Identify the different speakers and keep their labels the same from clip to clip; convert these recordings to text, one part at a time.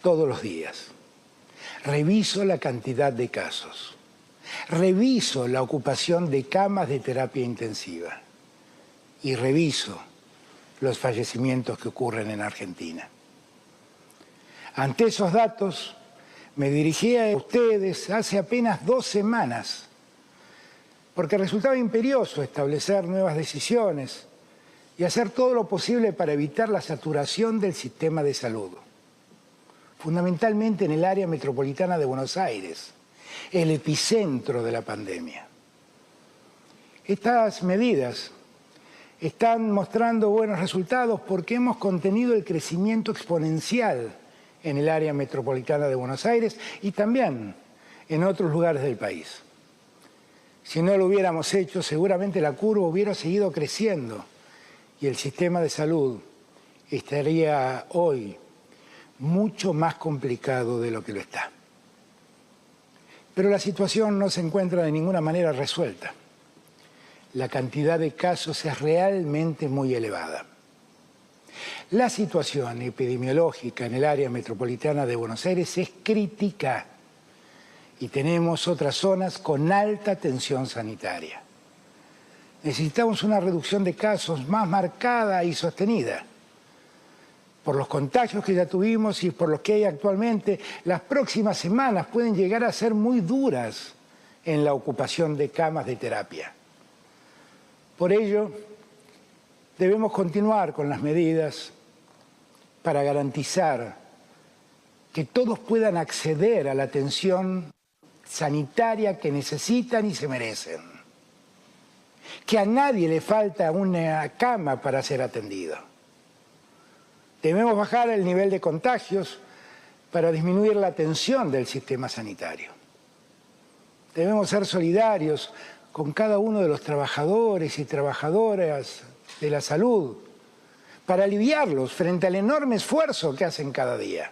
Speaker 1: todos los días. Reviso la cantidad de casos. Reviso la ocupación de camas de terapia intensiva. Y reviso los fallecimientos que ocurren en Argentina. Ante esos datos, me dirigí a ustedes hace apenas 2 semanas, porque resultaba imperioso establecer nuevas decisiones y hacer todo lo posible para evitar la saturación del sistema de salud, fundamentalmente en el área metropolitana de Buenos Aires, el epicentro de la pandemia. Estas medidas están mostrando buenos resultados porque hemos contenido el crecimiento exponencial en el área metropolitana de Buenos Aires y también en otros lugares del país. Si no lo hubiéramos hecho, seguramente la curva hubiera seguido creciendo y el sistema de salud estaría hoy mucho más complicado de lo que lo está. Pero la situación no se encuentra de ninguna manera resuelta. La cantidad de casos es realmente muy elevada. La situación epidemiológica en el área metropolitana de Buenos Aires es crítica y tenemos otras zonas con alta tensión sanitaria. Necesitamos una reducción de casos más marcada y sostenida. Por los contagios que ya tuvimos y por los que hay actualmente, las próximas semanas pueden llegar a ser muy duras en la ocupación de camas de terapia. Por ello, debemos continuar con las medidas para garantizar que todos puedan acceder a la atención sanitaria que necesitan y se merecen. Que a nadie le falta una cama para ser atendido. Debemos bajar el nivel de contagios para disminuir la tensión del sistema sanitario. Debemos ser solidarios con cada uno de los trabajadores y trabajadoras de la salud para aliviarlos frente al enorme esfuerzo que hacen cada día.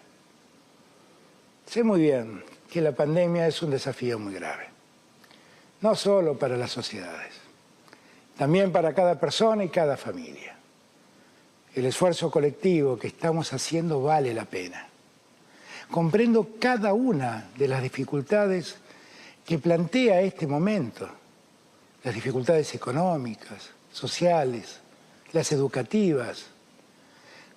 Speaker 1: Sé muy bien que la pandemia es un desafío muy grave, no solo para las sociedades, también para cada persona y cada familia. El esfuerzo colectivo que estamos haciendo vale la pena. Comprendo cada una de las dificultades que plantea este momento, las dificultades económicas, sociales, las educativas.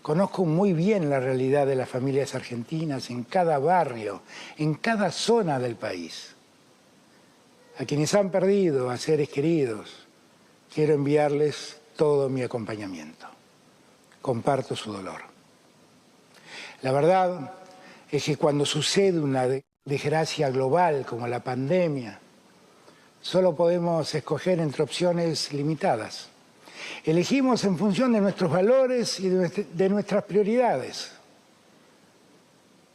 Speaker 1: Conozco muy bien la realidad de las familias argentinas en cada barrio, en cada zona del país. A quienes han perdido a seres queridos, quiero enviarles todo mi acompañamiento. Comparto su dolor. La verdad es que cuando sucede una desgracia global como la pandemia, solo podemos escoger entre opciones limitadas. Elegimos en función de nuestros valores y de nuestras prioridades.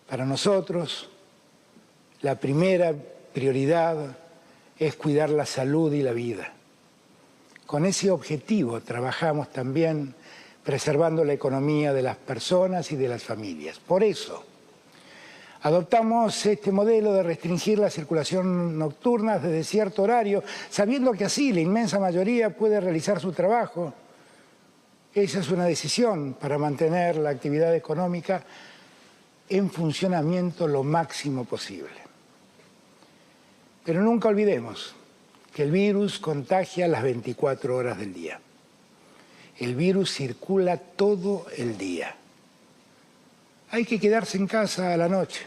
Speaker 1: Para nosotros, la primera prioridad es cuidar la salud y la vida. Con ese objetivo trabajamos también preservando la economía de las personas y de las familias. Por eso, adoptamos este modelo de restringir la circulación nocturna desde cierto horario, sabiendo que así la inmensa mayoría puede realizar su trabajo. Esa es una decisión para mantener la actividad económica en funcionamiento lo máximo posible. Pero nunca olvidemos que el virus contagia las 24 horas del día. El virus circula todo el día. Hay que quedarse en casa a la noche.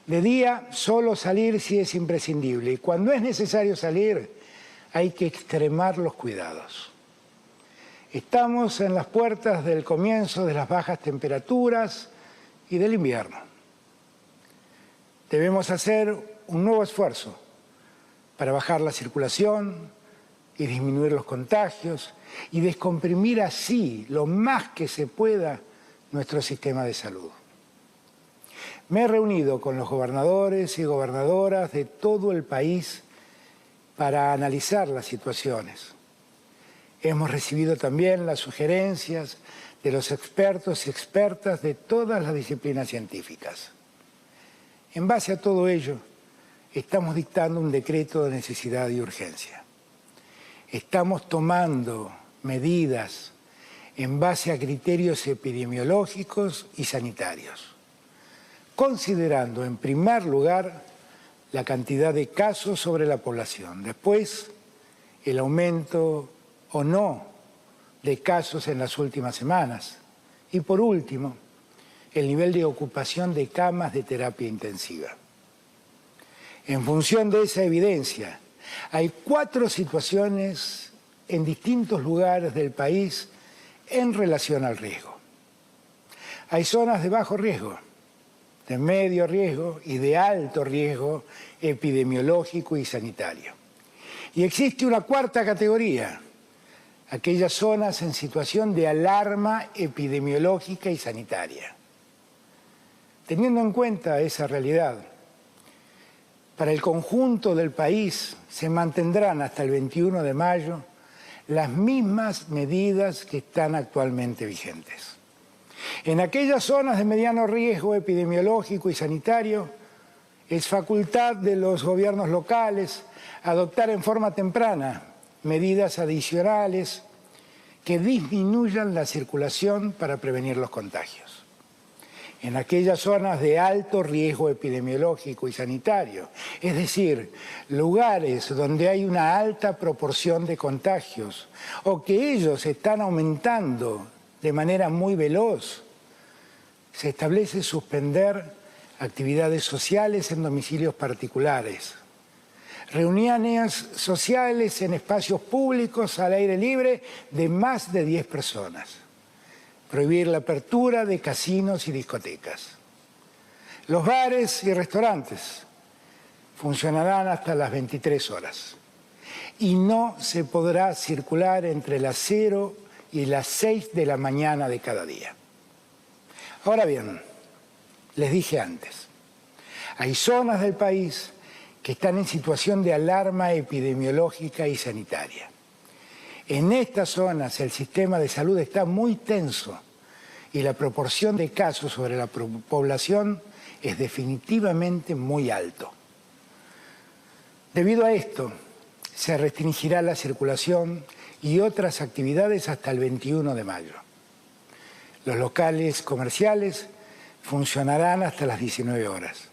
Speaker 1: De día, solo salir si es imprescindible. Y cuando es necesario salir, hay que extremar los cuidados. Estamos en las puertas del comienzo de las bajas temperaturas y del invierno. Debemos hacer un nuevo esfuerzo para bajar la circulación y disminuir los contagios y descomprimir así lo más que se pueda nuestro sistema de salud. Me he reunido con los gobernadores y gobernadoras de todo el país para analizar las situaciones. Hemos recibido también las sugerencias de los expertos y expertas de todas las disciplinas científicas. En base a todo ello, estamos dictando un decreto de necesidad y urgencia. Estamos tomando medidas en base a criterios epidemiológicos y sanitarios. considerando en primer lugar la cantidad de casos sobre la población, después el aumento o no de casos en las últimas semanas y por último el nivel de ocupación de camas de terapia intensiva. En función de esa evidencia, hay 4 situaciones en distintos lugares del país en relación al riesgo. Hay zonas de bajo riesgo, de medio riesgo y de alto riesgo epidemiológico y sanitario. Y existe una 4ª categoría, aquellas zonas en situación de alarma epidemiológica y sanitaria. Teniendo en cuenta esa realidad, para el conjunto del país se mantendrán hasta el 21 de mayo las mismas medidas que están actualmente vigentes. En aquellas zonas de mediano riesgo epidemiológico y sanitario, es facultad de los gobiernos locales adoptar en forma temprana medidas adicionales que disminuyan la circulación para prevenir los contagios. En aquellas zonas de alto riesgo epidemiológico y sanitario, es decir, lugares donde hay una alta proporción de contagios o que ellos están aumentando de manera muy veloz, se establece suspender actividades sociales en domicilios particulares, reuniones sociales en espacios públicos al aire libre de más de 10 personas, prohibir la apertura de casinos y discotecas. Los bares y restaurantes funcionarán hasta las 23 horas y no se podrá circular entre las 0 y las 6 de la mañana de cada día. Ahora bien, les dije antes, hay zonas del país que están en situación de alarma epidemiológica y sanitaria. En estas zonas el sistema de salud está muy tenso y la proporción de casos sobre la población es definitivamente muy alto. Debido a esto, se restringirá la circulación y otras actividades hasta el 21 de mayo. Los locales comerciales funcionarán hasta las 19 horas.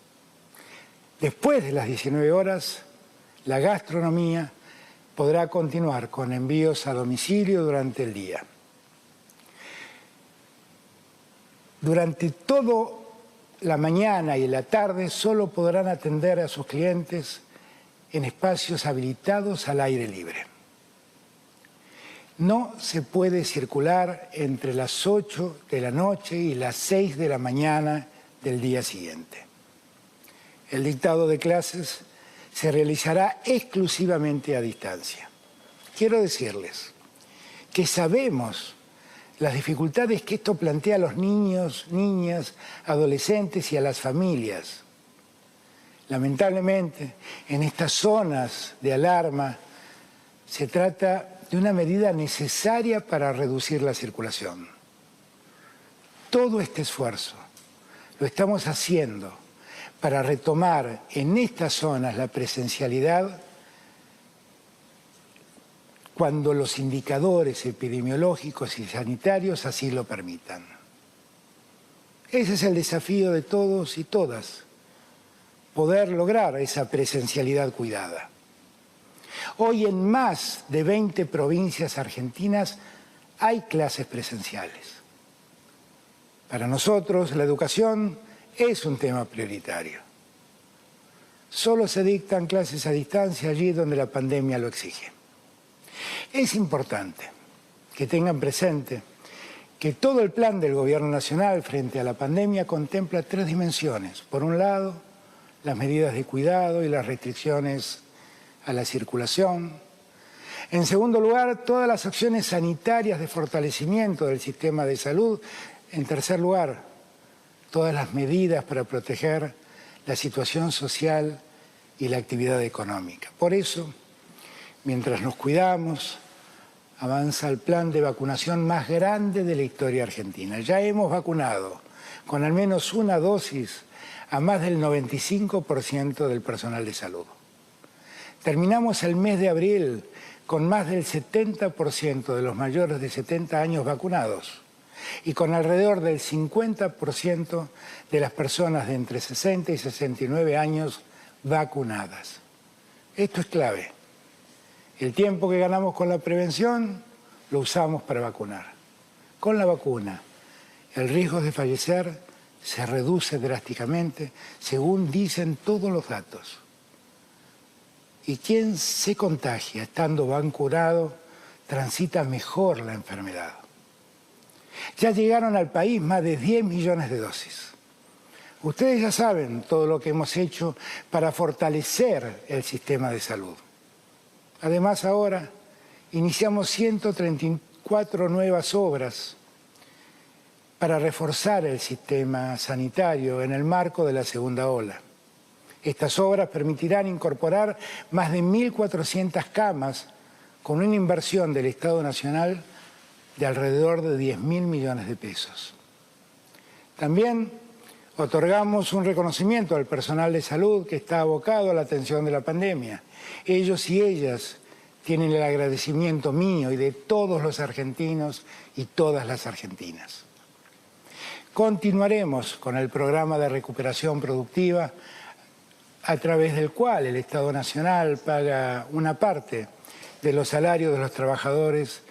Speaker 1: Después de las 19 horas, la gastronomía podrá continuar con envíos a domicilio durante el día. Durante toda la mañana y la tarde solo podrán atender a sus clientes en espacios habilitados al aire libre. No se puede circular entre las 8 de la noche y las 6 de la mañana del día siguiente. El dictado de clases se realizará exclusivamente a distancia. Quiero decirles que sabemos las dificultades que esto plantea a los niños, niñas, adolescentes y a las familias. Lamentablemente, en estas zonas de alarma se trata de una medida necesaria para reducir la circulación. Todo este esfuerzo lo estamos haciendo para retomar en estas zonas la presencialidad cuando los indicadores epidemiológicos y sanitarios así lo permitan. Ese es el desafío de todos y todas, poder lograr esa presencialidad cuidada. Hoy en más de 20 provincias argentinas hay clases presenciales. Para nosotros la educación es un tema prioritario. Solo se dictan clases a distancia allí donde la pandemia lo exige. Es importante que tengan presente que todo el plan del Gobierno Nacional frente a la pandemia contempla 3 dimensiones. Por un lado, las medidas de cuidado y las restricciones a la circulación. En segundo lugar, todas las acciones sanitarias de fortalecimiento del sistema de salud. En tercer lugar, todas las medidas para proteger la situación social y la actividad económica. Por eso, mientras nos cuidamos, avanza el plan de vacunación más grande de la historia argentina. Ya hemos vacunado con al menos una dosis a más del 95% del personal de salud. Terminamos el mes de abril con más del 70% de los mayores de 70 años vacunados y con alrededor del 50% de las personas de entre 60 y 69 años vacunadas. Esto es clave. El tiempo que ganamos con la prevención lo usamos para vacunar. Con la vacuna, el riesgo de fallecer se reduce drásticamente, según dicen todos los datos. Y quien se contagia estando vacunado transita mejor la enfermedad. Ya llegaron al país más de 10 millones de dosis. Ustedes ya saben todo lo que hemos hecho para fortalecer el sistema de salud. Además, ahora iniciamos 134 nuevas obras para reforzar el sistema sanitario en el marco de la segunda ola. Estas obras permitirán incorporar más de 1.400 camas con una inversión del Estado Nacional de alrededor de 10.000 millones de pesos. También otorgamos un reconocimiento al personal de salud que está abocado a la atención de la pandemia. Ellos y ellas tienen el agradecimiento mío y de todos los argentinos y todas las argentinas. Continuaremos con el programa de recuperación productiva a través del cual el Estado Nacional paga una parte de los salarios de los trabajadores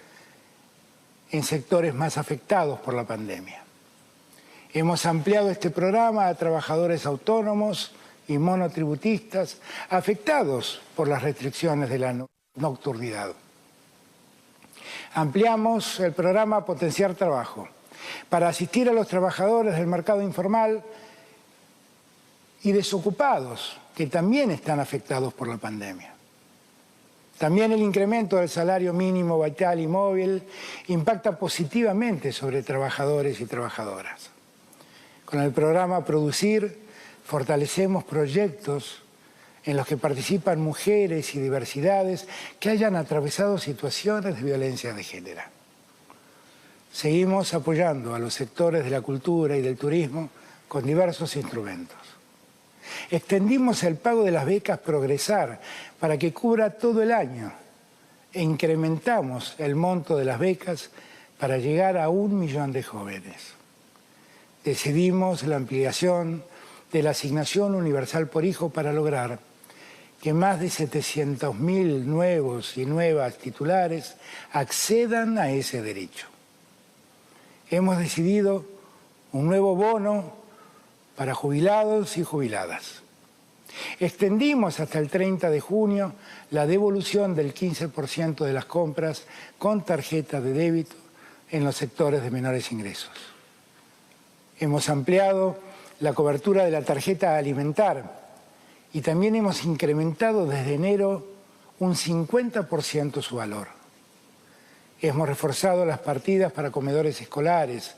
Speaker 1: en sectores más afectados por la pandemia. Hemos ampliado este programa a trabajadores autónomos y monotributistas afectados por las restricciones de la nocturnidad. Ampliamos el programa Potenciar Trabajo para asistir a los trabajadores del mercado informal y desocupados que también están afectados por la pandemia. También el incremento del salario mínimo vital y móvil impacta positivamente sobre trabajadores y trabajadoras. Con el programa Producir fortalecemos proyectos en los que participan mujeres y diversidades que hayan atravesado situaciones de violencia de género. Seguimos apoyando a los sectores de la cultura y del turismo con diversos instrumentos. Extendimos el pago de las becas Progresar para que cubra todo el año e incrementamos el monto de las becas para llegar a 1 millón de jóvenes. Decidimos la ampliación de la asignación universal por hijo para lograr que más de 700.000 nuevos y nuevas titulares accedan a ese derecho. Hemos decidido un nuevo bono para jubilados y jubiladas. Extendimos hasta el 30 de junio la devolución del 15% de las compras con tarjeta de débito en los sectores de menores ingresos. Hemos ampliado la cobertura de la tarjeta alimentar y también hemos incrementado desde enero un 50% su valor. Hemos reforzado las partidas para comedores escolares,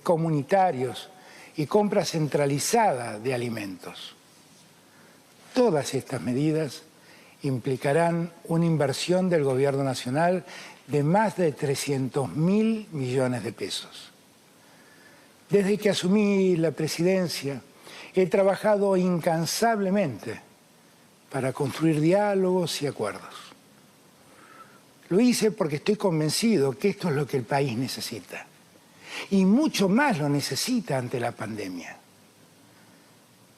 Speaker 1: comunitarios y compra centralizada de alimentos. Todas estas medidas implicarán una inversión del Gobierno Nacional de más de 300.000 millones de pesos. Desde que asumí la presidencia, he trabajado incansablemente para construir diálogos y acuerdos. Lo hice porque estoy convencido que esto es lo que el país necesita. Y mucho más lo necesita ante la pandemia.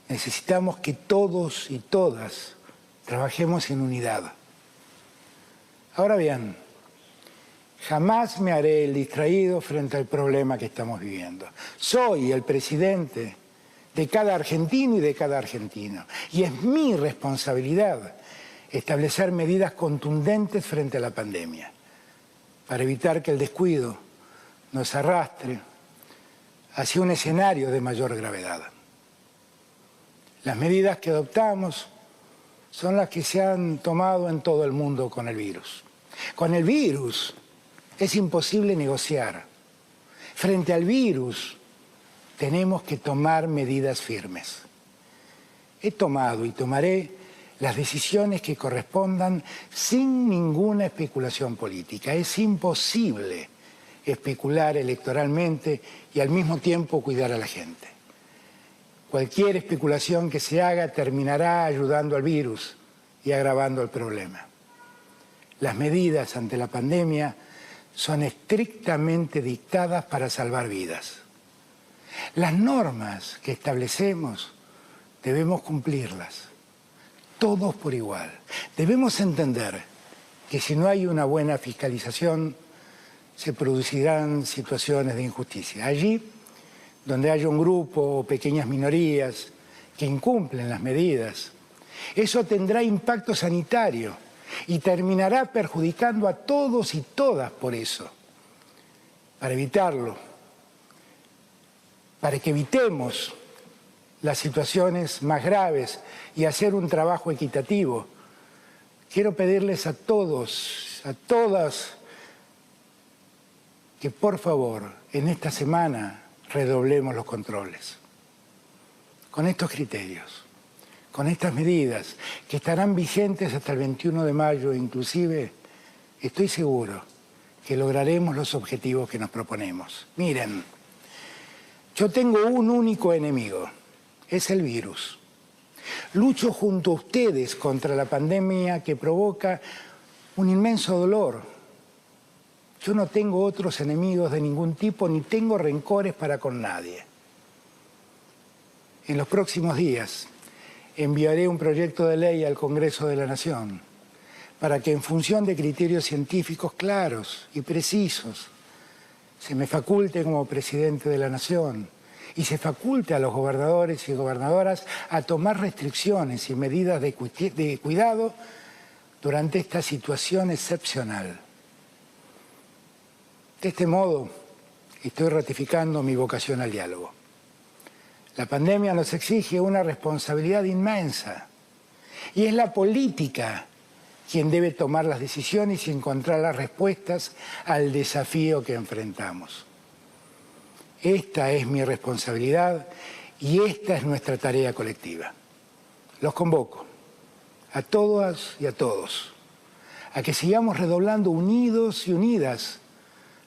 Speaker 1: Necesitamos que todos y todas trabajemos en unidad. Ahora bien, jamás me haré el distraído frente al problema que estamos viviendo. Soy el presidente de cada argentino y de cada argentino. Y es mi responsabilidad establecer medidas contundentes frente a la pandemia para evitar que el descuido nos arrastre hacia un escenario de mayor gravedad. Las medidas que adoptamos son las que se han tomado en todo el mundo con el virus. Con el virus es imposible negociar. Frente al virus tenemos que tomar medidas firmes. He tomado y tomaré las decisiones que correspondan sin ninguna especulación política. Es imposible especular electoralmente y al mismo tiempo cuidar a la gente. Cualquier especulación que se haga terminará ayudando al virus y agravando el problema. Las medidas ante la pandemia son estrictamente dictadas para salvar vidas. Las normas que establecemos debemos cumplirlas, todos por igual. Debemos entender que si no hay una buena fiscalización, se producirán situaciones de injusticia. Allí, donde haya un grupo o pequeñas minorías que incumplen las medidas, eso tendrá impacto sanitario y terminará perjudicando a todos y todas por eso. Para evitarlo, para que evitemos las situaciones más graves y hacer un trabajo equitativo, quiero pedirles a todos, a todas, que por favor en esta semana redoblemos los controles. Con estos criterios, con estas medidas que estarán vigentes hasta el 21 de mayo, inclusive, estoy seguro que lograremos los objetivos que nos proponemos. Miren, yo tengo un único enemigo, es el virus. Lucho junto a ustedes contra la pandemia que provoca un inmenso dolor. Yo no tengo otros enemigos de ningún tipo, ni tengo rencores para con nadie. En los próximos días enviaré un proyecto de ley al Congreso de la Nación para que, en función de criterios científicos claros y precisos, se me faculte como presidente de la Nación y se faculte a los gobernadores y gobernadoras a tomar restricciones y medidas de cuidado durante esta situación excepcional. De este modo, estoy ratificando mi vocación al diálogo. La pandemia nos exige una responsabilidad inmensa y es la política quien debe tomar las decisiones y encontrar las respuestas al desafío que enfrentamos. Esta es mi responsabilidad y esta es nuestra tarea colectiva. Los convoco a todas y a todos a que sigamos redoblando unidos y unidas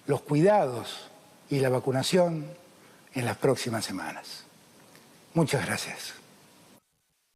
Speaker 1: los cuidados y la vacunación en las próximas semanas. Muchas gracias.